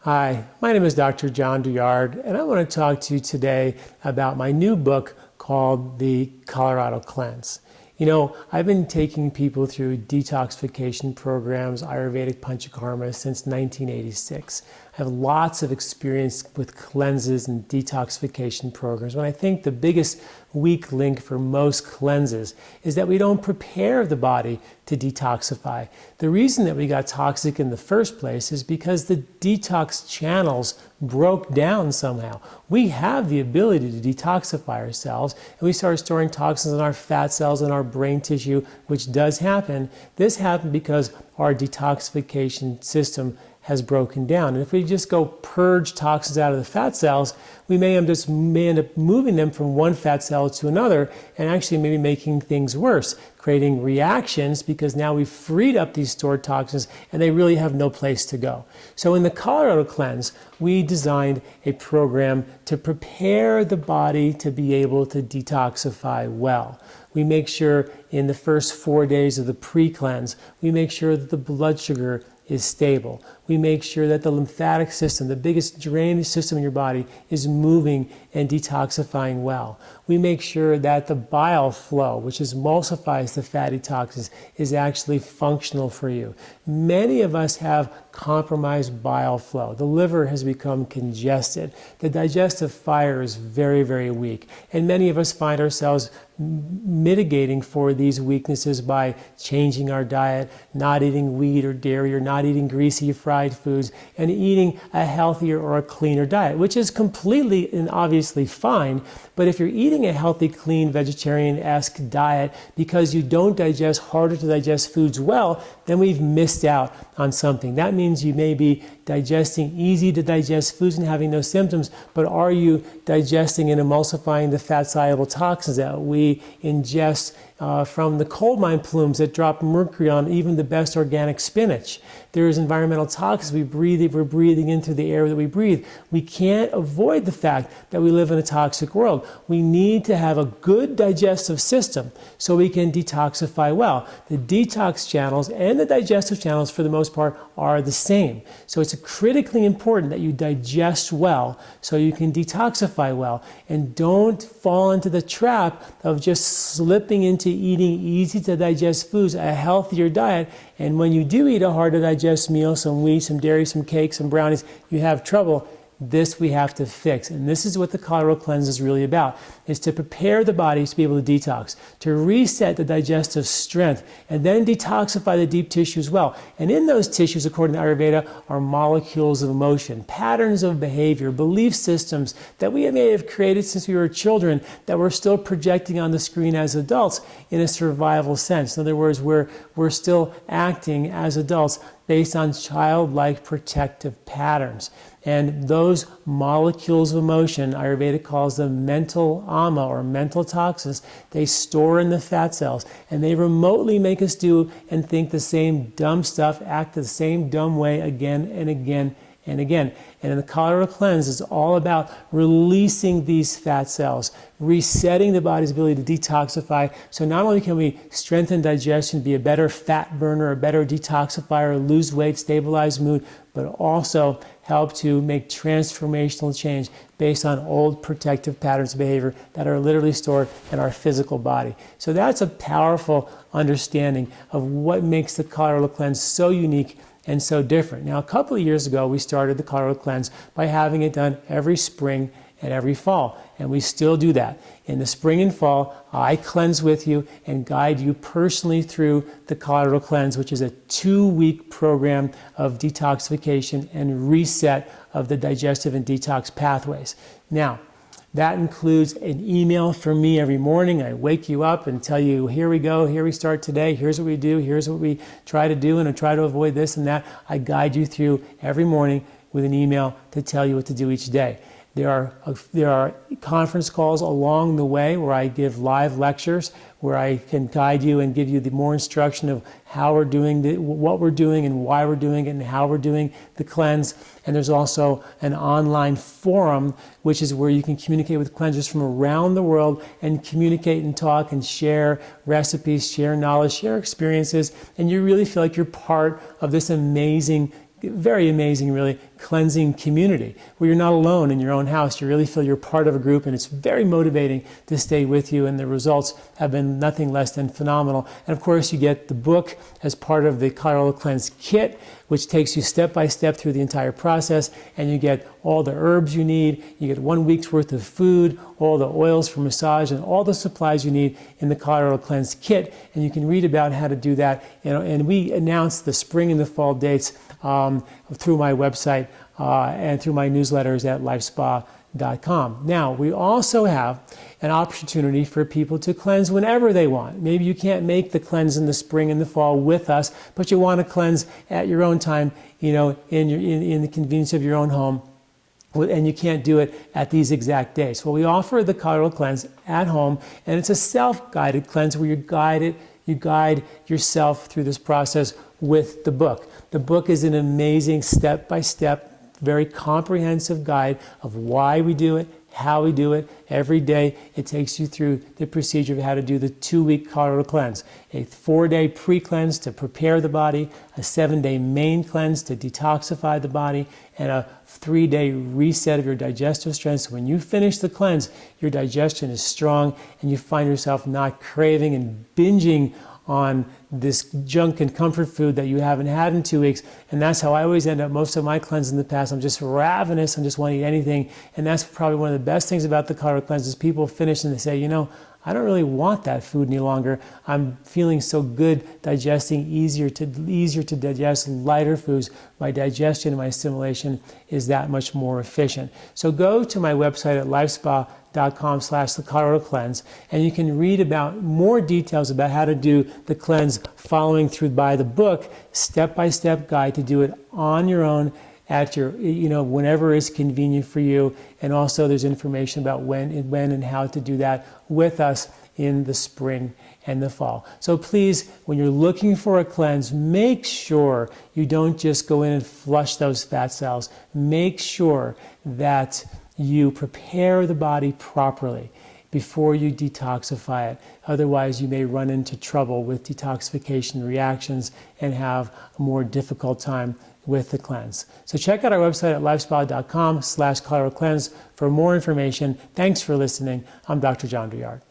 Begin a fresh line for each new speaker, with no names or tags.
Hi, my name is Dr. John Douillard, and I want to talk to you today about my new book called The Colorado Cleanse. You know, I've been taking people through detoxification programs, Ayurvedic Panchakarma, since 1986. I have lots of experience with cleanses and detoxification programs. When I think the biggest weak link for most cleanses is that we don't prepare the body to detoxify. The reason that we got toxic in the first place is because the detox channels broke down somehow. We have the ability to detoxify ourselves, and we start storing toxins in our fat cells and our brain tissue, which does happen. This happened because our detoxification system has broken down. And if we just go purge toxins out of the fat cells, we may end up moving them from one fat cell to another and actually maybe making things worse, creating reactions because now we've freed up these stored toxins and they really have no place to go. So in the Colorado Cleanse, we designed a program to prepare the body to be able to detoxify well. We make sure in the first 4 days of the pre-cleanse, we make sure that the blood sugar is stable. We make sure that the lymphatic system, the biggest drainage system in your body, is moving and detoxifying well. We make sure that the bile flow, which emulsifies the fatty toxins, is actually functional for you. Many of us have compromised bile flow. The liver has become congested. The digestive fire is very, very weak. And many of us find ourselves mitigating for these weaknesses by changing our diet, not eating wheat or dairy, or not eating greasy fried foods, and eating a healthier or a cleaner diet, which is completely and obviously fine. But if you're eating a healthy, clean, vegetarian-esque diet because you don't digest harder to digest foods well, then we've missed out on something. That means you may be digesting easy to digest foods and having no symptoms, but are you digesting and emulsifying the fat-soluble toxins that we ingest from the coal mine plumes that drop mercury on even the best organic spinach? There's environmental toxins we're breathing in through the air that we breathe. We can't avoid the fact that we live in a toxic world. We need to have a good digestive system so we can detoxify well. The detox channels and the digestive channels, for the most part, are the same. So it's critically important that you digest well so you can detoxify well. And don't fall into the trap of just slipping into eating easy to digest foods, a healthier diet. And when you do eat a hard to digest meal, some wheat, some dairy, some cake, some brownies, you have trouble. This we have to fix. And this is what the Colorado Cleanse is really about, is to prepare the body to be able to detox, to reset the digestive strength, and then detoxify the deep tissue as well. And in those tissues, according to Ayurveda, are molecules of emotion, patterns of behavior, belief systems that we may have created since we were children that we're still projecting on the screen as adults in a survival sense. In other words, we're still acting as adults based on childlike protective patterns. And those molecules of emotion, Ayurveda calls them mental ama, or mental toxins, they store in the fat cells, and they remotely make us do and think the same dumb stuff, act the same dumb way again and again and again. And in the Colorado Cleanse, it's all about releasing these fat cells, resetting the body's ability to detoxify. So not only can we strengthen digestion, be a better fat burner, a better detoxifier, lose weight, stabilize mood, but also help to make transformational change based on old protective patterns of behavior that are literally stored in our physical body. So that's a powerful understanding of what makes the Colorado Cleanse so unique and so different. Now, a couple of years ago, we started the Colorado Cleanse by having it done every spring and every fall, and we still do that. In the spring and fall, I cleanse with you and guide you personally through the Colorado Cleanse, which is a 2-week program of detoxification and reset of the digestive and detox pathways. Now, that includes an email from me every morning. I wake you up and tell you, here we go, here we start today, here's what we do, here's what we try to do, and I try to avoid this and that. I guide you through every morning with an email to tell you what to do each day. There are conference calls along the way where I give live lectures, where I can guide you and give you the more instruction of how we're doing, what we're doing and why we're doing it and how we're doing the cleanse. And there's also an online forum, which is where you can communicate with cleansers from around the world and communicate and talk and share recipes, share knowledge, share experiences, and you really feel like you're part of this amazing, very amazing, really, cleansing community where you're not alone in your own house. You really feel you're part of a group, and it's very motivating to stay with you, and the results have been nothing less than phenomenal. And of course, you get the book as part of the Colorado Cleanse Kit, which takes you step by step through the entire process, and you get all the herbs you need, you get 1 week's worth of food, all the oils for massage, and all the supplies you need in the Colorado Cleanse Kit, and you can read about how to do that. And we announce the spring and the fall dates through my website and through my newsletters at LifeSpa.com. Now, we also have an opportunity for people to cleanse whenever they want. Maybe you can't make the cleanse in the spring and the fall with us, but you want to cleanse at your own time, in the convenience of your own home, and you can't do it at these exact days. Well, we offer the Colorado Cleanse at home, and it's a self-guided cleanse where you guide yourself through this process with the book. The book is an amazing step-by-step, very comprehensive guide of why we do it, how we do it. Every day it takes you through the procedure of how to do the 2-week Colorado Cleanse. A 4-day pre-cleanse to prepare the body, a 7-day main cleanse to detoxify the body, and a 3-day reset of your digestive strength. So when you finish the cleanse, your digestion is strong and you find yourself not craving and binging on this junk and comfort food that you haven't had in 2 weeks. And that's how I always end up most of my cleanses in the past. I'm just ravenous and just want to eat anything. And that's probably one of the best things about the Colorado Cleanse is people finish and they say, I don't really want that food any longer. I'm feeling so good digesting, easier to digest lighter foods. My digestion and my assimilation is that much more efficient. So go to my website at LifeSpa.com/the Colorado Cleanse, and you can read about more details about how to do the cleanse following through by the book, step-by-step guide to do it on your own at your, whenever is convenient for you. And also there's information about when and how to do that with us in the spring and the fall. So please, when you're looking for a cleanse, make sure you don't just go in and flush those fat cells. Make sure that you prepare the body properly before you detoxify it. Otherwise, you may run into trouble with detoxification reactions and have a more difficult time with the cleanse. So check out our website at lifespa.com/Colorado Cleanse for more information. Thanks for listening. I'm Dr. John Douillard.